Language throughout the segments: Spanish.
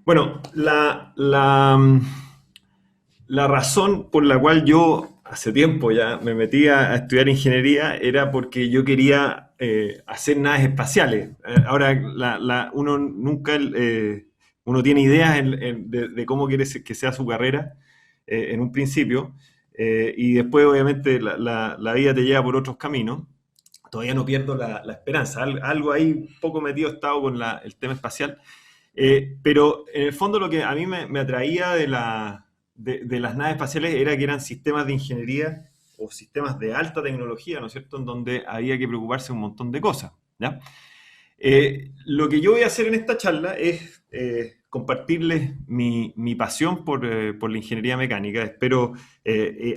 Bueno, la razón por la cual yo hace tiempo ya me metí a estudiar ingeniería era porque yo quería hacer naves espaciales. Ahora, uno nunca uno tiene ideas de cómo quiere que sea su carrera en un principio, y después obviamente la vida te lleva por otros caminos. Todavía no pierdo la esperanza. Algo ahí un poco metido he estado con el tema espacial. Pero en el fondo lo que a mí me atraía de las naves espaciales era que eran sistemas de ingeniería o sistemas de alta tecnología, ¿no es cierto?, en donde había que preocuparse un montón de cosas, ¿ya? Lo que yo voy a hacer en esta charla es compartirles mi pasión por la ingeniería mecánica. Espero,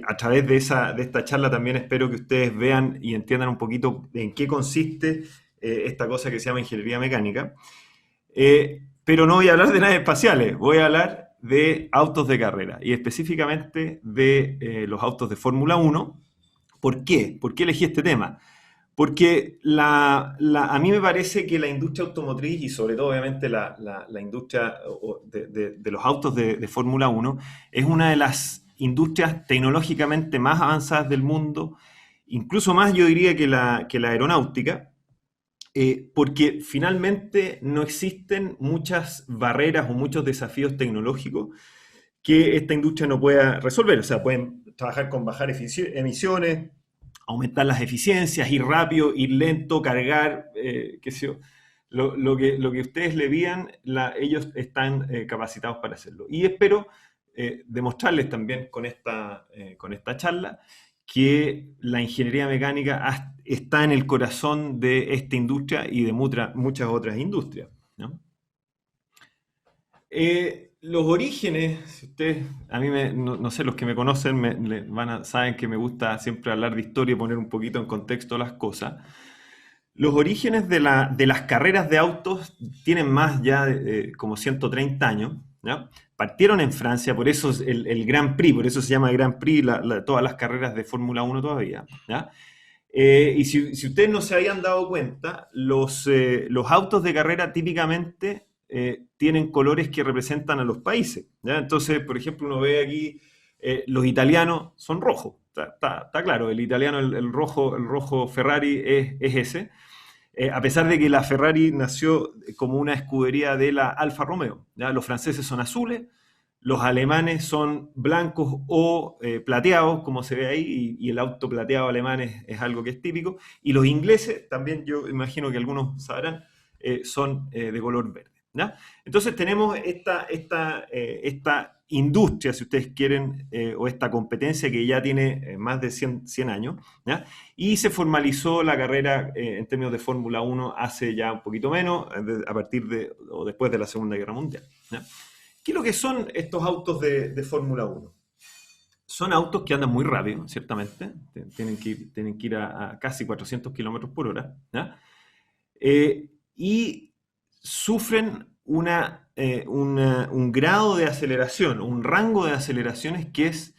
a través de esta charla también espero que ustedes vean y entiendan un poquito en qué consiste esta cosa que se llama ingeniería mecánica. Pero no voy a hablar de naves espaciales, voy a hablar de autos de carrera y específicamente de los autos de Fórmula Uno. ¿Por qué? ¿Por qué elegí este tema? Porque a mí me parece que la industria automotriz y sobre todo obviamente la industria de los autos de Fórmula Uno es una de las industrias tecnológicamente más avanzadas del mundo, incluso más yo diría que la aeronáutica, porque finalmente no existen muchas barreras o muchos desafíos tecnológicos que esta industria no pueda resolver. O sea, pueden trabajar con bajar emisiones, aumentar las eficiencias, ir rápido, ir lento, cargar, qué sé yo. Lo que ustedes le pidan, ellos están capacitados para hacerlo. Y espero demostrarles también con esta charla que la ingeniería mecánica está en el corazón de esta industria y de muchas otras industrias, ¿no? Los orígenes, si ustedes, a mí no sé, los que me conocen saben que me gusta siempre hablar de historia y poner un poquito en contexto las cosas. Los orígenes de las carreras de autos tienen más ya de como 130 años, ¿ya? Partieron en Francia, por eso es el Grand Prix, por eso se llama Grand Prix todas las carreras de Fórmula Uno todavía, ¿ya? Y si ustedes no se habían dado cuenta, los autos de carrera típicamente tienen colores que representan a los países, ¿ya? Entonces, por ejemplo, uno ve aquí, los italianos son rojos, está claro, el italiano, el rojo Ferrari es ese, a pesar de que la Ferrari nació como una escudería de la Alfa Romeo, ¿ya? Los franceses son azules, los alemanes son blancos o plateados, como se ve ahí, y el auto plateado alemán es algo que es típico. Y los ingleses, también yo imagino que algunos sabrán, son de color verde, ¿ya? Entonces tenemos esta industria, si ustedes quieren, o esta competencia que ya tiene más de 100 años, ¿ya? Y se formalizó la carrera en términos de Fórmula Uno hace ya un poquito menos, a partir de o después de la Segunda Guerra Mundial, ¿ya? ¿Qué es lo que son estos autos de Fórmula Uno? Son autos que andan muy rápido, ciertamente. Tienen que ir a casi 400 kilómetros por hora, ¿ya? Y sufren un grado de aceleración, un rango de aceleraciones que es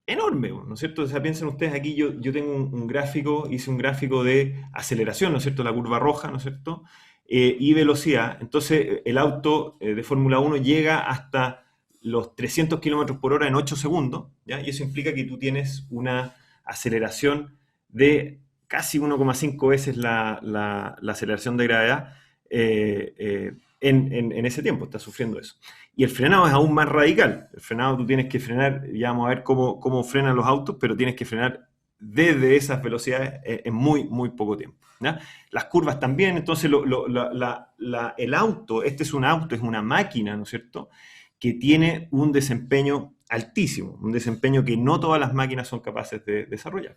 enorme, ¿no es cierto? O sea, piensen ustedes aquí, yo tengo un gráfico, hice un gráfico de aceleración, ¿no es cierto? La curva roja, ¿no es cierto? Y velocidad. Entonces, el auto de Fórmula Uno llega hasta los 300 kilómetros por hora en 8 segundos, ¿ya? Y eso implica que tú tienes una aceleración de casi 1,5 veces la aceleración de gravedad en ese tiempo, estás sufriendo eso. Y el frenado es aún más radical. El frenado tú tienes que frenar, ya vamos a ver cómo frenan los autos, pero tienes que frenar desde esas velocidades en muy poco tiempo, ¿ya? Las curvas también, entonces el auto, este es un auto, es una máquina, ¿no es cierto?, que tiene un desempeño altísimo, un desempeño que no todas las máquinas son capaces de desarrollar.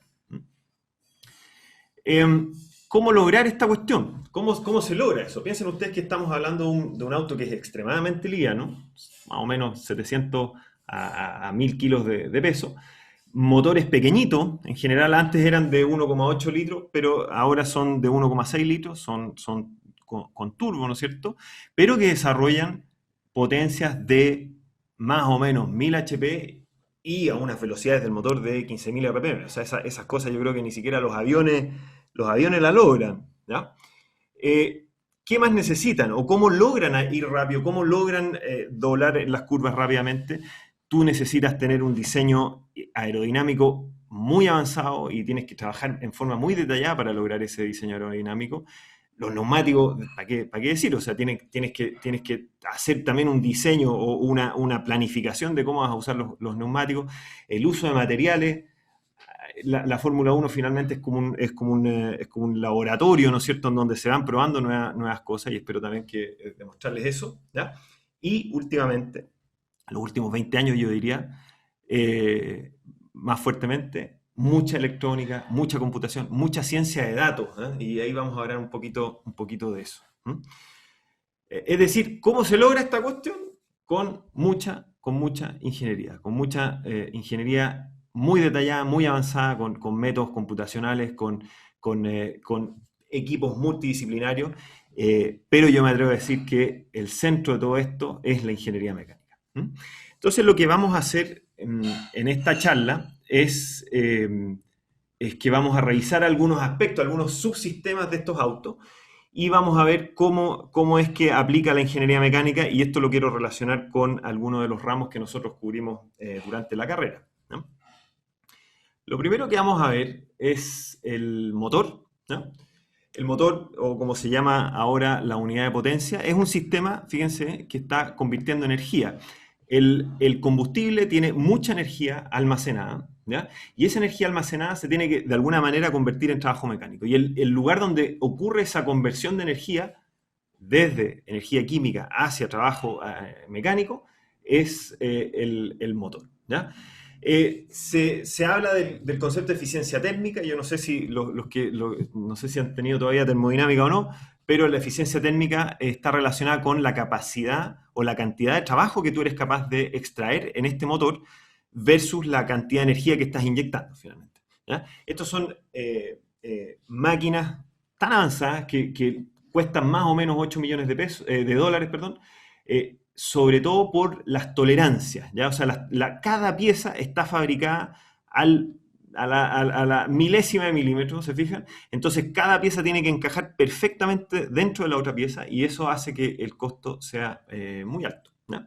¿Cómo lograr esta cuestión? ¿Cómo se logra eso? Piensen ustedes que estamos hablando de un auto que es extremadamente liviano, más o menos 700 a 1000 kilos de peso, motores pequeñitos, en general antes eran de 1,8 litros, pero ahora son de 1,6 litros, son con turbo, ¿no es cierto? Pero que desarrollan potencias de más o menos 1000 HP y a unas velocidades del motor de 15.000 RPM. O sea, esas cosas yo creo que ni siquiera los aviones la logran, ¿ya? ¿Qué ¿qué más necesitan? ¿O cómo logran ir rápido? ¿Cómo logran doblar las curvas rápidamente? Tú necesitas tener un diseño aerodinámico muy avanzado y tienes que trabajar en forma muy detallada para lograr ese diseño aerodinámico. Los neumáticos, ¿para qué decir? O sea, tienes que hacer también un diseño o una planificación de cómo vas a usar los neumáticos, el uso de materiales. La Fórmula 1 finalmente es como un laboratorio, ¿no es cierto?, en donde se van probando nuevas cosas y espero también demostrarles eso, ¿ya? Y últimamente, los últimos 20 años yo diría, más fuertemente, mucha electrónica, mucha computación, mucha ciencia de datos, ¿eh? Y ahí vamos a hablar un poquito de eso. Es decir, ¿cómo se logra esta cuestión? Con mucha ingeniería, con mucha ingeniería muy detallada, muy avanzada, con métodos computacionales, con equipos multidisciplinarios, pero yo me atrevo a decir que el centro de todo esto es la ingeniería mecánica. Entonces, lo que vamos a hacer en esta charla es que vamos a revisar algunos aspectos, algunos subsistemas de estos autos y vamos a ver cómo es que aplica la ingeniería mecánica y esto lo quiero relacionar con algunos de los ramos que nosotros cubrimos durante la carrera, ¿no? Lo primero que vamos a ver es el motor, ¿no? El motor, o como se llama ahora la unidad de potencia, es un sistema, fíjense, que está convirtiendo energía. El combustible tiene mucha energía almacenada, ¿ya? Y esa energía almacenada se tiene que, de alguna manera, convertir en trabajo mecánico. Y el lugar donde ocurre esa conversión de energía, desde energía química hacia trabajo mecánico, es el motor, ¿ya? Se habla del concepto de eficiencia térmica. Yo no sé si no sé si han tenido todavía termodinámica o no, pero la eficiencia térmica está relacionada con la capacidad o la cantidad de trabajo que tú eres capaz de extraer en este motor versus la cantidad de energía que estás inyectando finalmente, ¿ya? Estos son máquinas tan avanzadas que cuestan más o menos 8 millones de dólares, perdón, sobre todo por las tolerancias, ¿ya? O sea, cada pieza está fabricada a la milésima de milímetro, ¿se fijan? Entonces, cada pieza tiene que encajar perfectamente dentro de la otra pieza y eso hace que el costo sea muy alto, ¿ya?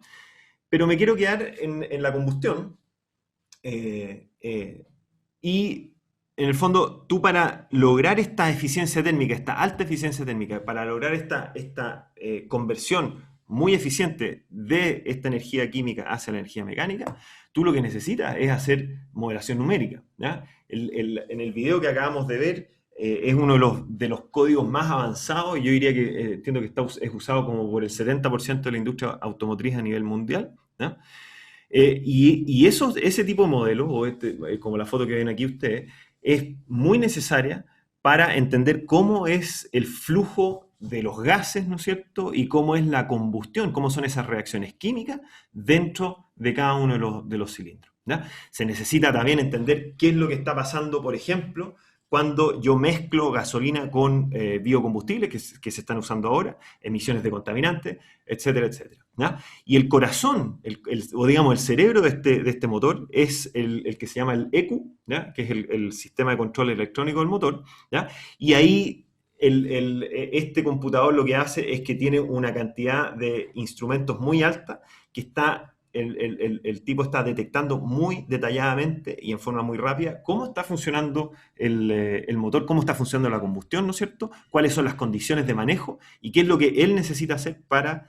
Pero me quiero quedar en la combustión y en el fondo, tú para lograr esta eficiencia térmica, esta alta eficiencia térmica, para lograr esta conversión muy eficiente de esta energía química hacia la energía mecánica, tú lo que necesitas es hacer modelación numérica, ¿ya? En el video que acabamos de ver es uno de los códigos más avanzados. Yo diría que entiendo que es usado como por el 70% de la industria automotriz a nivel mundial, ¿ya? Y ese tipo de modelos, o como la foto que ven aquí ustedes, es muy necesaria para entender cómo es el flujo de los gases, ¿no es cierto? Y cómo es la combustión, cómo son esas reacciones químicas dentro de cada uno de los cilindros, ¿ya? Se necesita también entender qué es lo que está pasando, por ejemplo, cuando yo mezclo gasolina con biocombustibles que se están usando ahora, emisiones de contaminantes, etcétera, etcétera, ¿ya? Y el corazón, o digamos el cerebro de este motor es el que se llama el ECU, ¿ya? Que es el sistema de control electrónico del motor, ¿ya? Y ahí este computador lo que hace es que tiene una cantidad de instrumentos muy alta que el tipo está detectando muy detalladamente y en forma muy rápida cómo está funcionando el motor, cómo está funcionando la combustión, ¿no es cierto? Cuáles son las condiciones de manejo y qué es lo que él necesita hacer para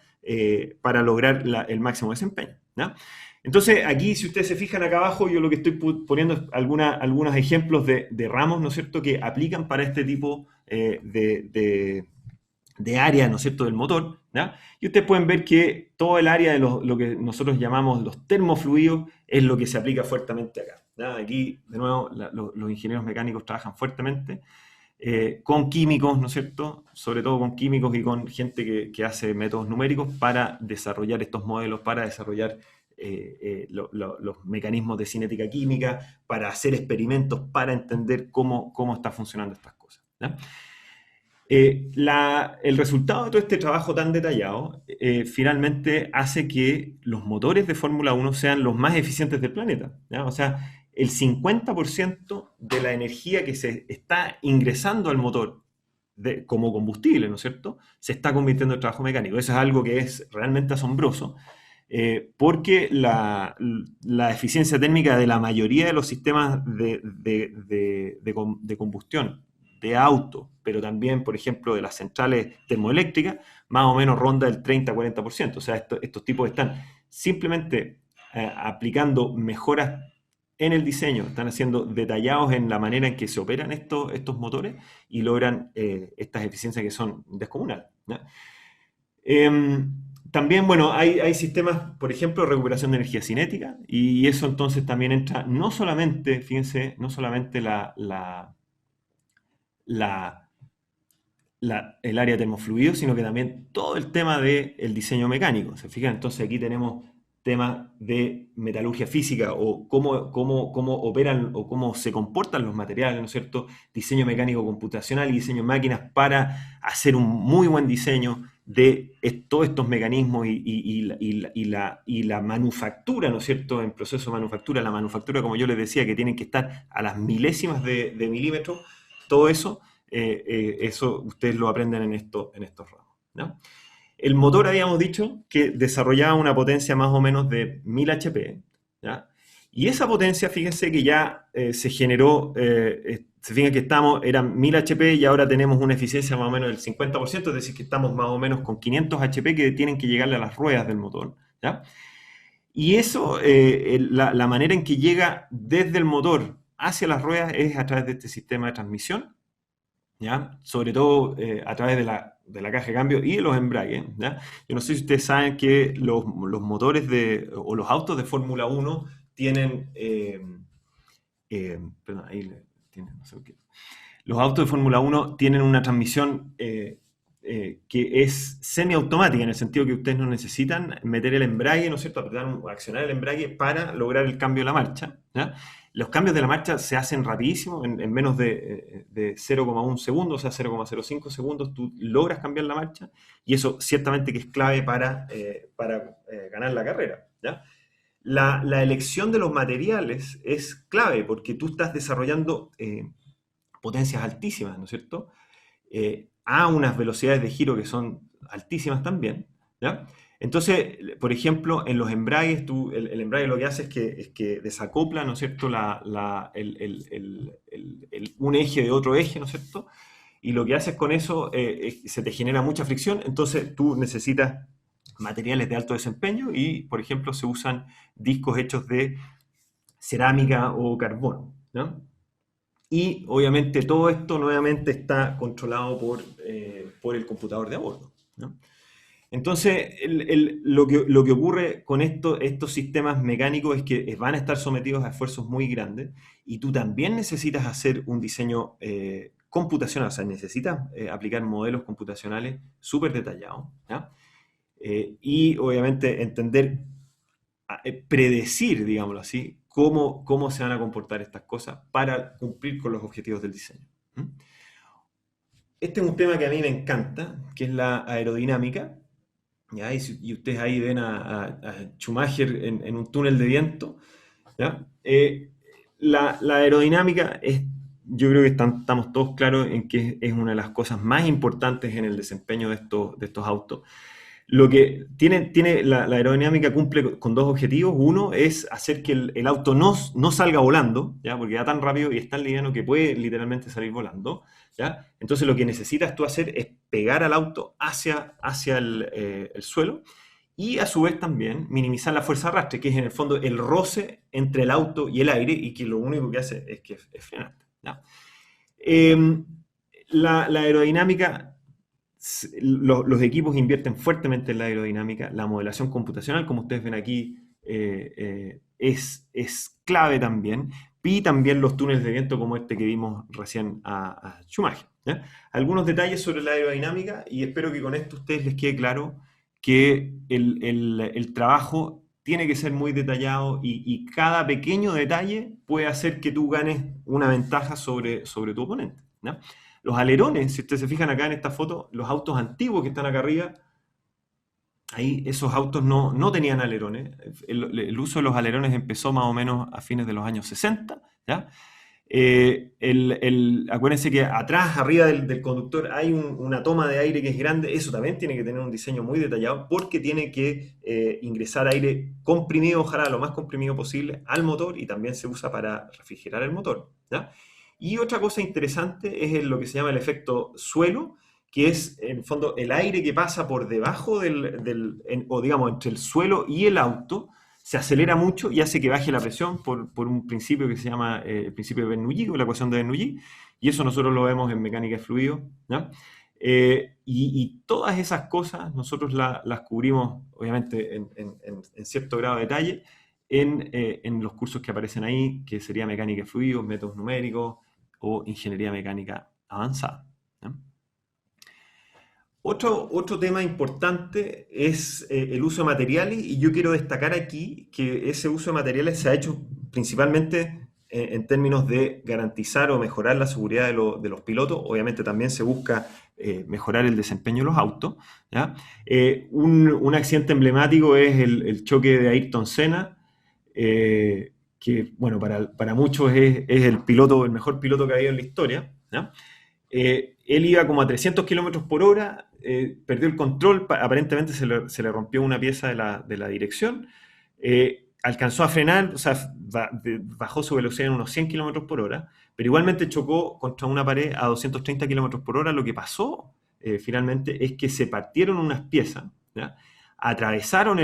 lograr el máximo desempeño, ¿ya? Entonces, aquí, si ustedes se fijan acá abajo, yo lo que estoy poniendo es algunos ejemplos de ramos, ¿no es cierto?, que aplican para este tipo de área, ¿no es cierto?, del motor, ¿ya? Y ustedes pueden ver que todo el área de lo que nosotros llamamos los termofluidos es lo que se aplica fuertemente acá, ¿ya? Aquí, de nuevo, los ingenieros mecánicos trabajan fuertemente con químicos, ¿no es cierto?, sobre todo con químicos y con gente que hace métodos numéricos para desarrollar estos modelos, para desarrollar los mecanismos de cinética química, para hacer experimentos, para entender cómo están funcionando estas cosas, ¿ya? El resultado de todo este trabajo tan detallado finalmente hace que los motores de Fórmula 1 sean los más eficientes del planeta, ¿ya? O sea, el 50% de la energía que se está ingresando al motor como combustible, ¿no es cierto?, se está convirtiendo en trabajo mecánico. Eso es algo que es realmente asombroso, porque la eficiencia térmica de la mayoría de los sistemas de combustión de autos, pero también, por ejemplo, de las centrales termoeléctricas, más o menos ronda el 30-40%. O sea, estos tipos están simplemente aplicando mejoras en el diseño, están haciendo detallados en la manera en que se operan estos motores y logran estas eficiencias que son descomunales, ¿no? También, bueno, hay sistemas, por ejemplo, de recuperación de energía cinética, y eso entonces también entra no solamente, fíjense, no solamente la, el área de termofluidos, sino que también todo el tema del diseño mecánico. ¿Se fijan? Entonces aquí tenemos temas de metalurgia física o cómo operan o cómo se comportan los materiales, ¿no es cierto? Diseño mecánico computacional y diseño de máquinas para hacer un muy buen diseño de todos estos mecanismos y la manufactura, ¿no es cierto? En proceso de manufactura, la manufactura, como yo les decía, que tienen que estar a las milésimas de milímetro, todo eso, eso ustedes lo aprenden en estos ramos, ¿no? El motor habíamos dicho que desarrollaba una potencia más o menos de 1000 HP, ¿ya? Y esa potencia, fíjense que ya se generó, se fijan que eran 1000 HP y ahora tenemos una eficiencia más o menos del 50%, es decir, que estamos más o menos con 500 HP que tienen que llegarle a las ruedas del motor, ¿ya? Y eso, la manera en que llega desde el motor hacia las ruedas es a través de este sistema de transmisión, ¿ya? Sobre todo a través de la caja de cambio y de los embragues, ¿ya? Yo no sé si ustedes saben que los motores o los autos de Fórmula 1 tienen, perdón, ahí tienen, no sé qué. Los autos de Fórmula 1 tienen una transmisión que es semiautomática, en el sentido que ustedes no necesitan meter el embrague, ¿no es cierto?, accionar el embrague para lograr el cambio de la marcha, ¿ya? Los cambios de la marcha se hacen rapidísimo, en menos de 0,1 segundo, o sea, 0,05 segundos, tú logras cambiar la marcha, y eso ciertamente que es clave para ganar la carrera, ¿ya? La elección de los materiales es clave, porque tú estás desarrollando potencias altísimas, ¿no es cierto?, a unas velocidades de giro que son altísimas también, ¿ya? Entonces, por ejemplo, en los embragues, el embrague lo que hace es que desacopla, ¿no es cierto?, un eje de otro eje, ¿no es cierto?, y lo que haces con eso se te genera mucha fricción, entonces tú necesitas materiales de alto desempeño y, por ejemplo, se usan discos hechos de cerámica o carbono, ¿no? Y obviamente todo esto nuevamente está controlado por el computador de a bordo, ¿no? Entonces, lo que ocurre con estos sistemas mecánicos es que van a estar sometidos a esfuerzos muy grandes y tú también necesitas hacer un diseño computacional, o sea, necesitas aplicar modelos computacionales súper detallados, ¿ya? Y obviamente entender, predecir, digámoslo así, cómo se van a comportar estas cosas para cumplir con los objetivos del diseño. ¿Mm? Este es un tema que a mí me encanta, que es la aerodinámica. ¿Ya? Y ustedes ahí ven a Schumacher en un túnel de viento, ¿ya? La aerodinámica yo creo que estamos todos claros en que es una de las cosas más importantes en el desempeño de estos autos. Lo que tiene la aerodinámica cumple con dos objetivos. Uno es hacer que el auto no salga volando, ¿ya? Porque va tan rápido y es tan liviano que puede literalmente salir volando, ¿ya? Entonces lo que necesitas tú hacer es pegar al auto hacia el suelo y a su vez también minimizar la fuerza de arrastre, que es en el fondo el roce entre el auto y el aire y que lo único que hace es frenar, ¿ya? La aerodinámica, los equipos invierten fuertemente en la aerodinámica, la modelación computacional, como ustedes ven aquí, es clave también, y también los túneles de viento como este que vimos recién a Schumacher, ¿ya? Algunos detalles sobre la aerodinámica y espero que con esto a ustedes les quede claro que el trabajo tiene que ser muy detallado y cada pequeño detalle puede hacer que tú ganes una ventaja sobre tu oponente, ¿no? Los alerones, si ustedes se fijan acá en esta foto, los autos antiguos que están acá arriba, ahí esos autos no tenían alerones. El uso de los alerones empezó más o menos a fines de los años 60, ¿ya? Acuérdense que atrás, arriba del conductor, hay una toma de aire que es grande. Eso también tiene que tener un diseño muy detallado porque tiene que ingresar aire comprimido, ojalá lo más comprimido posible, al motor y también se usa para refrigerar el motor, ¿ya? Y otra cosa interesante es lo que se llama el efecto suelo, que es en el fondo el aire que pasa por debajo o digamos entre el suelo y el auto se acelera mucho y hace que baje la presión por un principio que se llama el principio de Bernoulli o la ecuación de Bernoulli, y eso nosotros lo vemos en mecánica de fluidos, ¿no? Y todas esas cosas nosotros las cubrimos, obviamente, en cierto grado de detalle en los cursos que aparecen ahí, que sería mecánica de fluidos, métodos numéricos o ingeniería mecánica avanzada, ¿no? Otro tema importante es el uso de materiales y yo quiero destacar aquí que ese uso de materiales se ha hecho principalmente en términos de garantizar o mejorar la seguridad de los pilotos. Obviamente también se busca mejorar el desempeño de los autos, ¿ya? Un accidente emblemático es el choque de Ayrton Senna, que bueno, para muchos es el mejor piloto que ha habido en la historia, ¿ya? Él iba como a 300 kilómetros por hora, perdió el control, aparentemente se le rompió una pieza de la dirección, alcanzó a frenar, o sea, bajó su velocidad en unos 100 kilómetros por hora, pero igualmente chocó contra una pared a 230 kilómetros por hora. Lo que pasó finalmente es que se partieron unas piezas, ¿ya? Atravesaron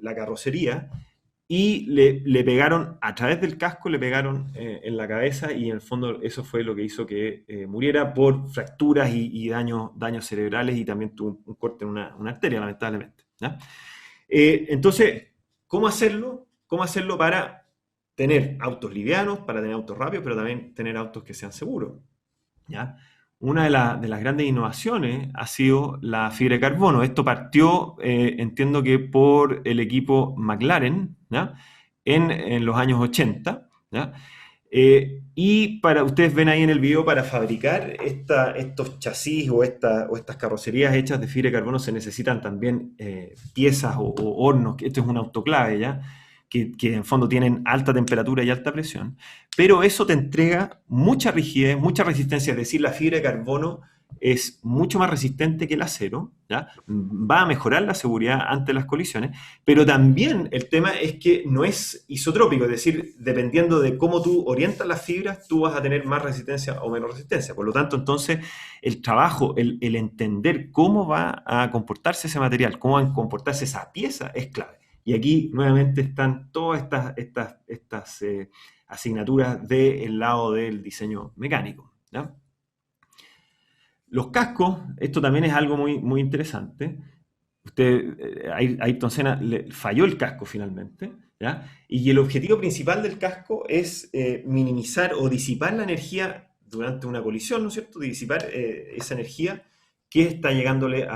la carrocería y le pegaron, a través del casco, le pegaron en la cabeza y en el fondo eso fue lo que hizo que muriera por fracturas y daños cerebrales y también tuvo un corte en una arteria, lamentablemente, ¿ya? Entonces, ¿cómo hacerlo? ¿Cómo hacerlo para tener autos livianos, para tener autos rápidos, pero también tener autos que sean seguros, ¿ya? Una de las grandes innovaciones ha sido la fibra de carbono. Esto partió, entiendo que por el equipo McLaren, ¿ya? En los años 80, ¿ya? Y ustedes ven ahí en el video, para fabricar estos chasis o estas carrocerías hechas de fibra de carbono se necesitan también piezas o hornos, que esto es un autoclave, ¿ya? Que en fondo tienen alta temperatura y alta presión, pero eso te entrega mucha rigidez, mucha resistencia, es decir, la fibra de carbono es mucho más resistente que el acero, ¿ya? Va a mejorar la seguridad ante las colisiones, pero también el tema es que no es isotrópico, es decir, dependiendo de cómo tú orientas las fibras, tú vas a tener más resistencia o menos resistencia. Por lo tanto, entonces, el trabajo, el entender cómo va a comportarse ese material, cómo va a comportarse esa pieza, es clave. Y aquí nuevamente están todas estas asignaturas del lado del diseño mecánico, ¿ya? Los cascos, esto también es algo muy, muy interesante. Ayrton Senna le falló el casco finalmente, ¿ya? Y el objetivo principal del casco es minimizar o disipar la energía durante una colisión, ¿no es cierto? Disipar esa energía que está llegándole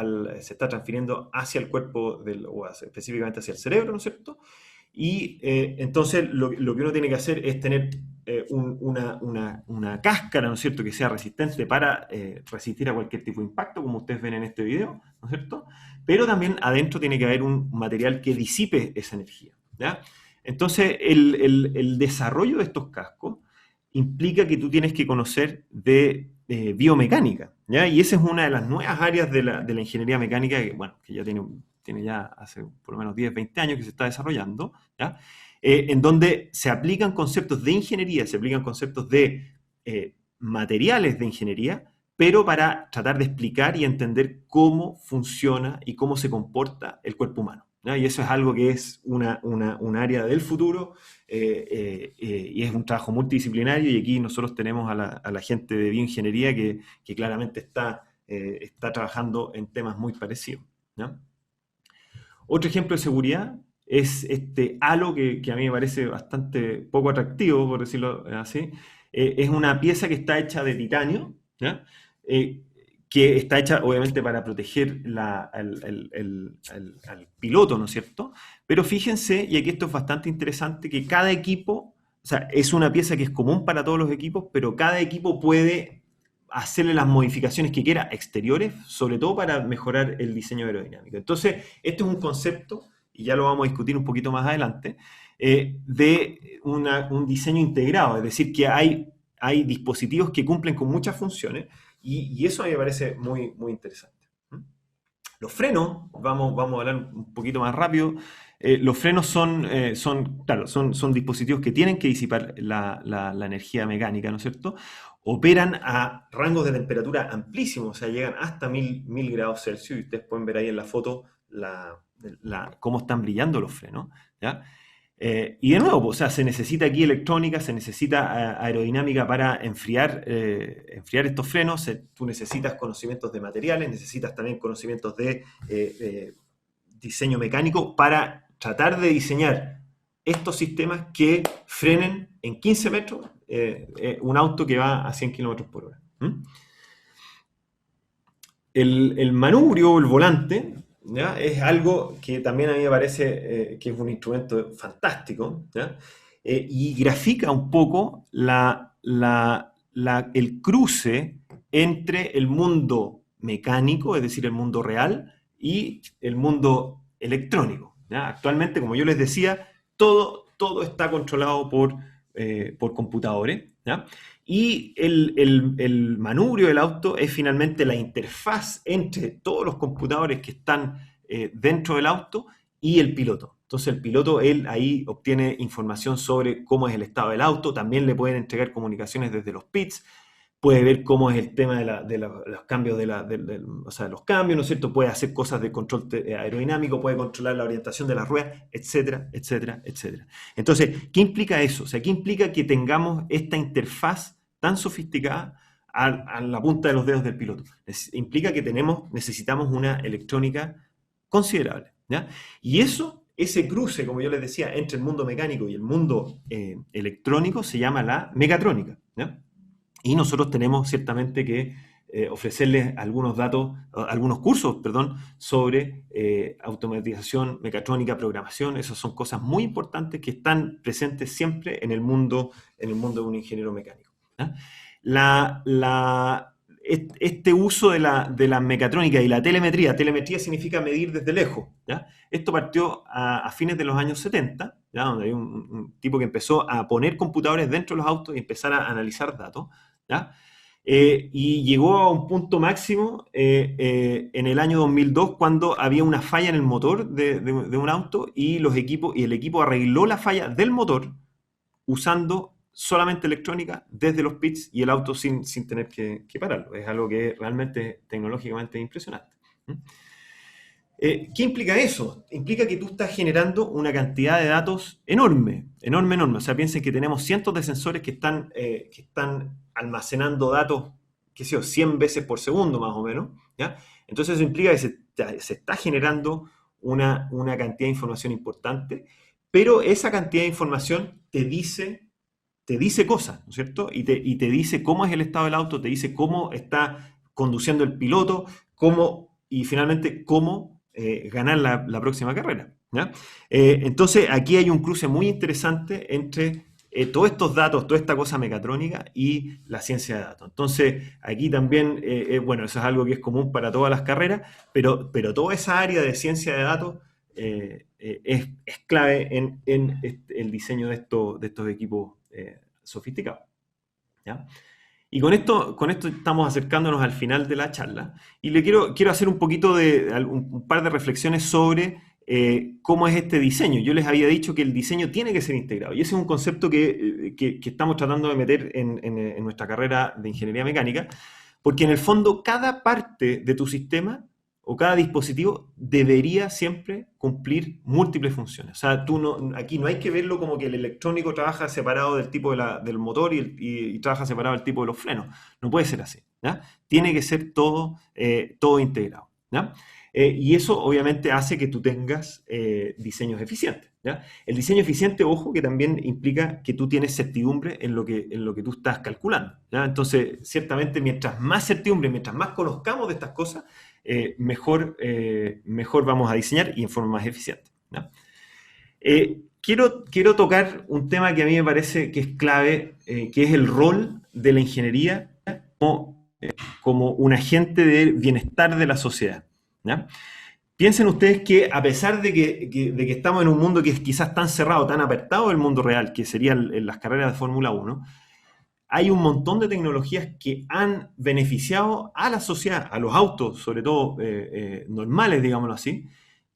se está transfiriendo hacia el cuerpo, específicamente hacia el cerebro, ¿no es cierto? Y entonces lo que uno tiene que hacer es tener una cáscara, ¿no es cierto?, que sea resistente para resistir a cualquier tipo de impacto, como ustedes ven en este video, ¿no es cierto? Pero también adentro tiene que haber un material que disipe esa energía, ¿ya? Entonces, el desarrollo de estos cascos implica que tú tienes que conocer de biomecánica, ¿ya? Y esa es una de las nuevas áreas de la ingeniería mecánica que, bueno, que ya tiene ya hace por lo menos 10, 20 años que se está desarrollando, ¿ya? En donde se aplican conceptos de ingeniería, se aplican conceptos de materiales de ingeniería, pero para tratar de explicar y entender cómo funciona y cómo se comporta el cuerpo humano, ¿no? Y eso es algo que es un área del futuro, y es un trabajo multidisciplinario, y aquí nosotros tenemos a la gente de bioingeniería que claramente está trabajando en temas muy parecidos, ¿no? Otro ejemplo de seguridad es este halo que a mí me parece bastante poco atractivo, por decirlo así. Es una pieza que está hecha de titanio, ¿ya? Que está hecha obviamente para proteger al piloto, ¿no es cierto? Pero fíjense, y aquí esto es bastante interesante, que cada equipo, o sea, es una pieza que es común para todos los equipos, pero cada equipo puede hacerle las modificaciones que quiera exteriores, sobre todo para mejorar el diseño aerodinámico. Entonces, este es un concepto, y ya lo vamos a discutir un poquito más adelante, de un diseño integrado, es decir, que hay hay dispositivos que cumplen con muchas funciones y eso a mí me parece muy, muy interesante. Los frenos, vamos a hablar un poquito más rápido. Los frenos claro, son dispositivos que tienen que disipar la energía mecánica, ¿no es cierto? Operan a rangos de temperatura amplísimos, o sea, llegan hasta 1000 grados Celsius, y ustedes pueden ver ahí en la foto cómo están brillando los frenos, ¿ya? Y de nuevo, o sea, se necesita aquí electrónica, se necesita aerodinámica para enfriar estos frenos. Tú necesitas conocimientos de materiales, necesitas también conocimientos de diseño mecánico para tratar de diseñar estos sistemas que frenen en 15 metros un auto que va a 100 kilómetros por hora. El manubrio o el volante, ¿ya? Es algo que también a mí me parece que es un instrumento fantástico, ¿ya? Y grafica un poco el cruce entre el mundo mecánico, es decir, el mundo real, y el mundo electrónico, ¿ya? Actualmente, como yo les decía, todo está controlado por computadores, ¿ya? Y el manubrio del auto es finalmente la interfaz entre todos los computadores que están dentro del auto y el piloto. Entonces el piloto, él ahí obtiene información sobre cómo es el estado del auto, también le pueden entregar comunicaciones desde los pits, puede ver cómo es el tema de los cambios, o sea, los cambios, ¿no es cierto? Puede hacer cosas de control aerodinámico, puede controlar la orientación de las ruedas, etcétera, etcétera, etcétera. Entonces, ¿qué implica eso? O sea, ¿qué implica que tengamos esta interfaz tan sofisticada a la punta de los dedos del piloto? Implica que necesitamos una electrónica considerable, ¿ya? Y ese cruce, como yo les decía, entre el mundo mecánico y el mundo electrónico se llama la mecatrónica, ¿ya? Y nosotros tenemos ciertamente que ofrecerles algunos cursos, perdón, sobre automatización, mecatrónica, programación. Esas son cosas muy importantes que están presentes siempre en el mundo de un ingeniero mecánico, ¿ya? Este uso de la mecatrónica y la telemetría significa medir desde lejos, ¿ya? Esto partió a fines de los años 70, ¿ya? Donde hay un tipo que empezó a poner computadores dentro de los autos y empezar a analizar datos, ¿ya? Y llegó a un punto máximo en el año 2002 cuando había una falla en el motor de un auto y el equipo arregló la falla del motor usando solamente electrónica desde los pits y el auto sin tener que pararlo. Es algo que realmente tecnológicamente es impresionante. ¿Qué implica eso? Implica que tú estás generando una cantidad de datos enorme, enorme, enorme. O sea, piensen que tenemos cientos de sensores que están almacenando datos, qué sé yo, 100 veces por segundo más o menos, ¿ya? Entonces eso implica que se está generando una cantidad de información importante, pero esa cantidad de información te dice cosas, ¿no es cierto? Y te dice cómo es el estado del auto, te dice cómo está conduciendo el piloto, y finalmente cómo ganar la próxima carrera, ¿ya? Entonces aquí hay un cruce muy interesante entre todos estos datos, toda esta cosa mecatrónica y la ciencia de datos. Entonces aquí también, bueno, eso es algo que es común para todas las carreras, pero toda esa área de ciencia de datos es clave en el diseño de estos equipos sofisticados, ¿ya? Y con esto estamos acercándonos al final de la charla y le quiero hacer un poquito un par de reflexiones sobre cómo es este diseño. Yo les había dicho que el diseño tiene que ser integrado y ese es un concepto que estamos tratando de meter en nuestra carrera de ingeniería mecánica, porque en el fondo cada parte de tu sistema o cada dispositivo debería siempre cumplir múltiples funciones. O sea, aquí no hay que verlo como que el electrónico trabaja separado del tipo del motor y trabaja separado del tipo de los frenos. No puede ser así, ¿ya? Tiene que ser todo integrado, ¿ya? Y eso obviamente hace que tú tengas diseños eficientes, ¿ya? El diseño eficiente, ojo, que también implica que tú tienes certidumbre en lo que tú estás calculando, ¿ya? Entonces, ciertamente, mientras más certidumbre, mientras más conozcamos de estas cosas, mejor vamos a diseñar y en forma más eficiente, ¿no? Quiero tocar un tema que a mí me parece que es clave, que es el rol de la ingeniería como un agente de bienestar de la sociedad, ¿ya? Piensen ustedes que a pesar de que estamos en un mundo que es quizás tan cerrado, tan apartado del mundo real, que serían las carreras de Fórmula 1, hay un montón de tecnologías que han beneficiado a la sociedad, a los autos, sobre todo normales, digámoslo así,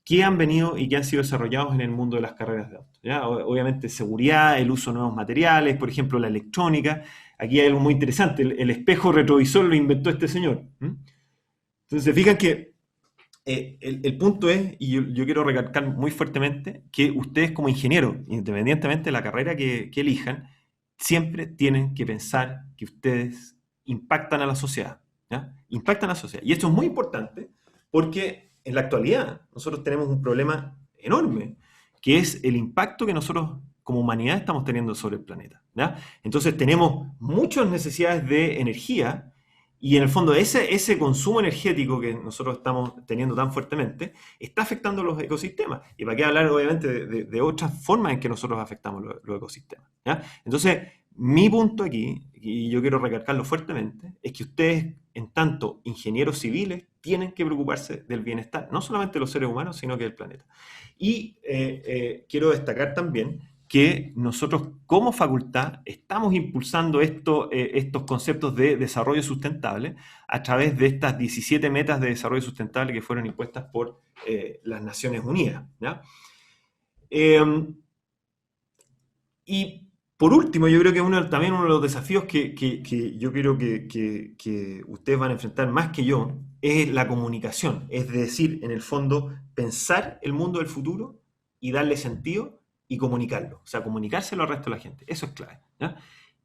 que han venido y que han sido desarrollados en el mundo de las carreras de autos. ¿Ya? Obviamente seguridad, el uso de nuevos materiales, por ejemplo la electrónica. Aquí hay algo muy interesante, el espejo retrovisor lo inventó este señor. Entonces, fijan que el punto es, y yo quiero recalcar muy fuertemente, que ustedes como ingenieros, independientemente de la carrera que elijan, siempre tienen que pensar que ustedes impactan a la sociedad. ¿Ya? Impactan a la sociedad. Y esto es muy importante porque en la actualidad nosotros tenemos un problema enorme, que es el impacto que nosotros como humanidad estamos teniendo sobre el planeta. ¿Ya? Entonces tenemos muchas necesidades de energía y en el fondo ese consumo energético que nosotros estamos teniendo tan fuertemente está afectando los ecosistemas. Y para qué hablar obviamente de otras formas en que nosotros afectamos los ecosistemas. ¿Ya? Entonces, mi punto aquí, y yo quiero recalcarlo fuertemente, es que ustedes, en tanto ingenieros civiles, tienen que preocuparse del bienestar, no solamente de los seres humanos, sino que del planeta. Y quiero destacar también que nosotros como facultad estamos impulsando estos conceptos de desarrollo sustentable a través de estas 17 metas de desarrollo sustentable que fueron impuestas por las Naciones Unidas. ¿Ya? Y por último, yo creo que también uno de los desafíos que yo creo que ustedes van a enfrentar más que yo es la comunicación. Es decir, en el fondo, pensar el mundo del futuro y darle sentido y comunicarlo. O sea, comunicárselo al resto de la gente. Eso es clave. ¿Ya?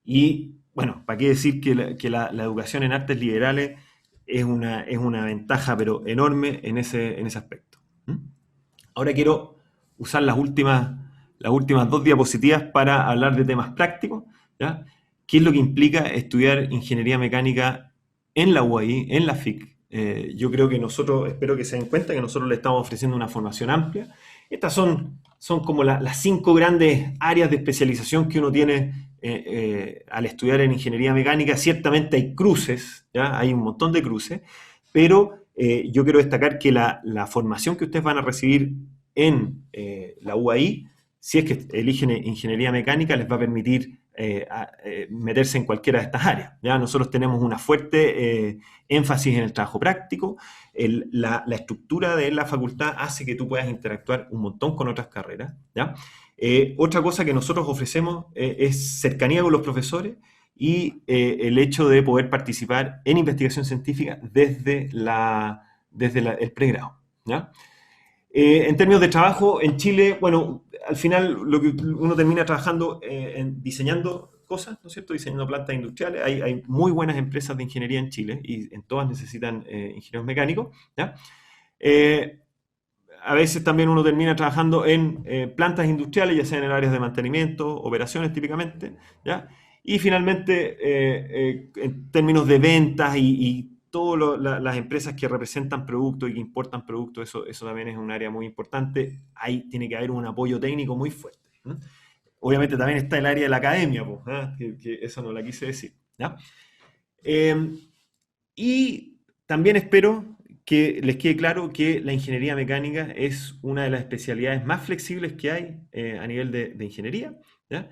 Y bueno, ¿para qué decir que la educación en artes liberales es una ventaja, pero enorme en ese aspecto? ¿Mm? Ahora quiero usar las últimas dos diapositivas para hablar de temas prácticos, ¿ya? ¿Qué es lo que implica estudiar ingeniería mecánica en la UAI, en la FIC? Yo creo que nosotros, espero que se den cuenta que nosotros le estamos ofreciendo una formación amplia. Estas son como las 5 grandes áreas de especialización que uno tiene al estudiar en ingeniería mecánica. Ciertamente hay cruces, ¿ya? Hay un montón de cruces, pero yo quiero destacar que la formación que ustedes van a recibir en la UAI, si es que eligen ingeniería mecánica, les va a permitir meterse en cualquiera de estas áreas. ¿Ya? Nosotros tenemos una fuerte énfasis en el trabajo práctico. La estructura de la facultad hace que tú puedas interactuar un montón con otras carreras. ¿Ya? Otra cosa que nosotros ofrecemos es cercanía con los profesores y el hecho de poder participar en investigación científica desde el pregrado. ¿Ya? En términos de trabajo, en Chile, bueno, al final lo que uno termina trabajando diseñando cosas, ¿no es cierto? Diseñando plantas industriales. Hay muy buenas empresas de ingeniería en Chile y en todas necesitan ingenieros mecánicos, ¿ya? Eh, a veces también uno termina trabajando en plantas industriales, ya sea en el área de mantenimiento, operaciones típicamente, ¿ya? Y finalmente, en términos de ventas y todas las empresas que representan productos y que importan productos, eso también es un área muy importante. Ahí tiene que haber un apoyo técnico muy fuerte. ¿No? Obviamente también está el área de la academia, pues, ¿eh? Que eso no la quise decir. ¿Ya? Eh, y también espero que les quede claro que la ingeniería mecánica es una de las especialidades más flexibles que hay a nivel de ingeniería, ¿ya?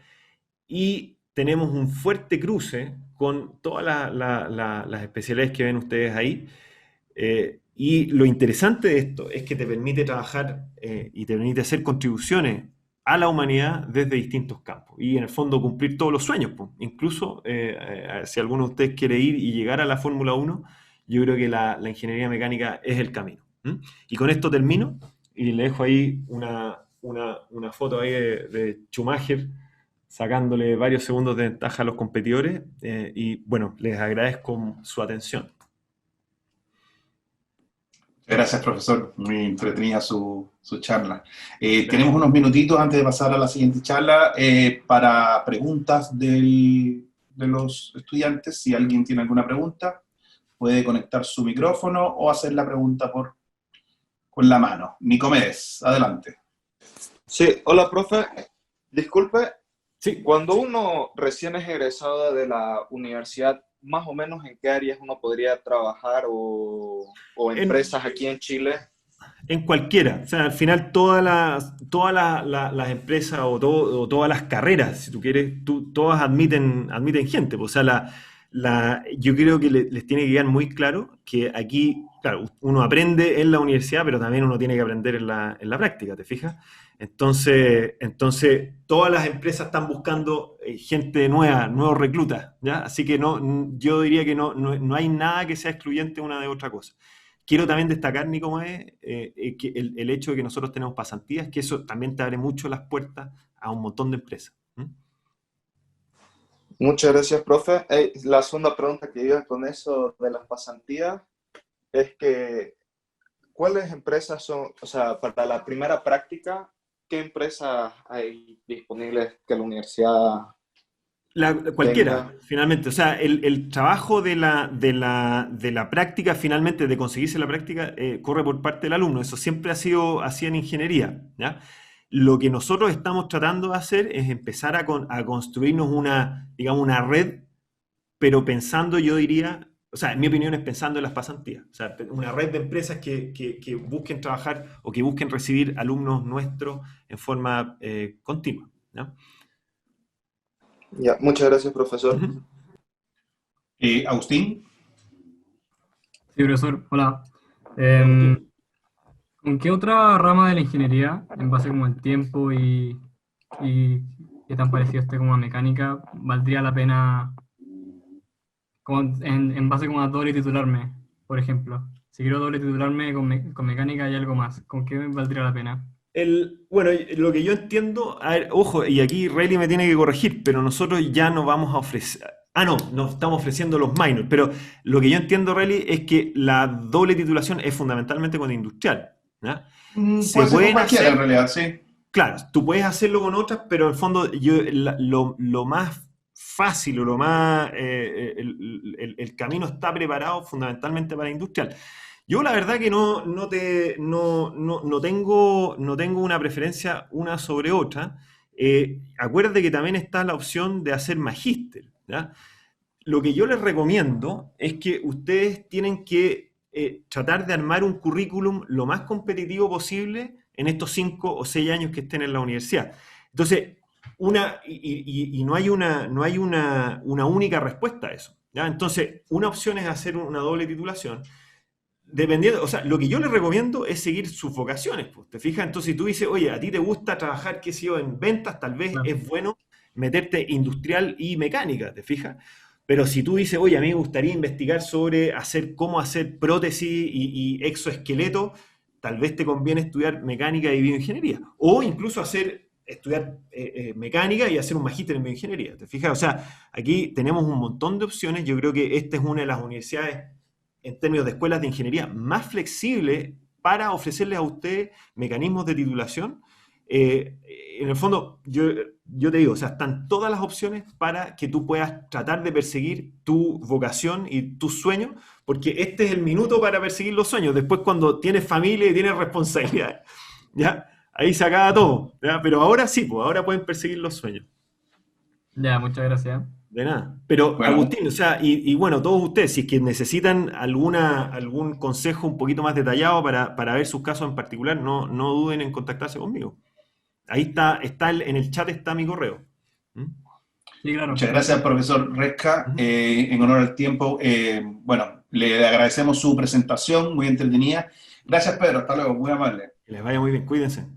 Y tenemos un fuerte cruce con todas las especialidades que ven ustedes ahí. Y lo interesante de esto es que te permite trabajar y te permite hacer contribuciones a la humanidad desde distintos campos y en el fondo cumplir todos los sueños. Pues. Incluso si alguno de ustedes quiere ir y llegar a la Fórmula 1, yo creo que la ingeniería mecánica es el camino. ¿Mm? Y con esto termino y le dejo ahí una foto ahí de Schumacher sacándole varios segundos de ventaja a los competidores y bueno, les agradezco su atención. Gracias, profesor. Muy entretenida su charla. Gracias. Tenemos unos minutitos antes de pasar a la siguiente charla para preguntas de los estudiantes. Si alguien tiene alguna pregunta, puede conectar su micrófono o hacer la pregunta con la mano. Nicomedes, adelante. Sí, hola, profe. Disculpe, Sí, cuando uno recién es egresado de la universidad, más o menos en qué áreas uno podría trabajar o en, empresas aquí en Chile. en cualquiera. O sea, al final todas las empresas o todas las carreras, si tú quieres, todas admiten gente. Pues, o sea, yo creo que les tiene que quedar muy claro que aquí, claro, uno aprende en la universidad, pero también uno tiene que aprender en la práctica, ¿te fijas? Entonces, todas las empresas están buscando gente nueva, nuevos reclutas, ¿ya? Así que yo diría que no hay nada que sea excluyente una de otra cosa. Quiero también destacar, Nico, que el hecho de que nosotros tenemos pasantías, que eso también te abre mucho las puertas a un montón de empresas. Muchas gracias, profe. La segunda pregunta que iba con eso de las pasantías es que, ¿cuáles empresas son, o sea, para la primera práctica, qué empresas hay disponibles que la universidad Cualquiera, tenga? finalmente. O sea, el trabajo de la práctica, finalmente, de conseguirse la práctica, corre por parte del alumno. Eso siempre ha sido así en ingeniería, ¿ya? Lo que nosotros estamos tratando de hacer es empezar a construirnos digamos, una red, pero pensando, yo diría, o sea, en mi opinión es pensando en las pasantías. O sea, una red de empresas que busquen trabajar o que busquen recibir alumnos nuestros en forma continua, ¿ya? Ya, muchas gracias, profesor. Ujú. Agustín, Sí, profesor, hola. Hola, Agustín. ¿Con qué otra rama de la ingeniería, en base como al tiempo y qué tan parecido esté como a mecánica, valdría la pena, como en base como a doble titularme, por ejemplo? Si quiero doble titularme con mecánica y algo más, ¿con qué valdría la pena? Bueno, lo que yo entiendo, a ver, ojo, y aquí Rayleigh me tiene que corregir, pero nosotros ya no vamos a ofrecer. Ah, no, nos estamos ofreciendo los minors, pero lo que yo entiendo, Rayleigh, es que la doble titulación es fundamentalmente con industrial, ¿ya? Se puede ser con pueden cualquiera en hacer, realidad, sí. claro, tú puedes hacerlo con otras, pero en el fondo lo más fácil o lo más, el camino está preparado fundamentalmente para industrial. Yo la verdad que no tengo una preferencia una sobre otra. Acuérdate que también está la opción de hacer magíster, ¿ya? Lo que yo les recomiendo es que ustedes tienen que tratar de armar un currículum lo más competitivo posible en estos 5 o 6 años que estén en la universidad. Entonces, y no hay una única respuesta a eso, ¿ya? Entonces, una opción es hacer una doble titulación. Dependiendo, o sea, lo que yo les recomiendo es seguir sus vocaciones, pues, ¿te fijas? Entonces, si tú dices, oye, a ti te gusta trabajar, qué sé yo, en ventas, tal vez Claro. es bueno meterte industrial y mecánica, ¿te fijas? Pero si tú dices, oye, a mí me gustaría investigar sobre cómo hacer prótesis y exoesqueleto, tal vez te conviene estudiar mecánica y bioingeniería. O incluso estudiar mecánica y hacer un magíster en bioingeniería, ¿te fijas? O sea, aquí tenemos un montón de opciones. Yo creo que esta es una de las universidades en términos de escuelas de ingeniería más flexible para ofrecerles a ustedes mecanismos de titulación. En el fondo, yo te digo, o sea, están todas las opciones para que tú puedas tratar de perseguir tu vocación y tus sueños, porque este es el minuto para perseguir los sueños. Después, cuando tienes familia y tienes responsabilidad, ¿ya? Ahí se acaba todo, ¿ya? Pero ahora sí, pues ahora pueden perseguir los sueños. Ya, muchas gracias. De nada. Pero Bueno, Agustín, o sea, y bueno, todos ustedes, si es que necesitan algún consejo un poquito más detallado para ver sus casos en particular, no duden en contactarse conmigo. Ahí en el chat está mi correo. ¿Mm? Sí, claro, muchas gracias, profesor Resca. Ujú. En honor al tiempo, bueno, le agradecemos su presentación, muy entretenida. Gracias, Pedro. Hasta luego, muy amable. Que les vaya muy bien, cuídense.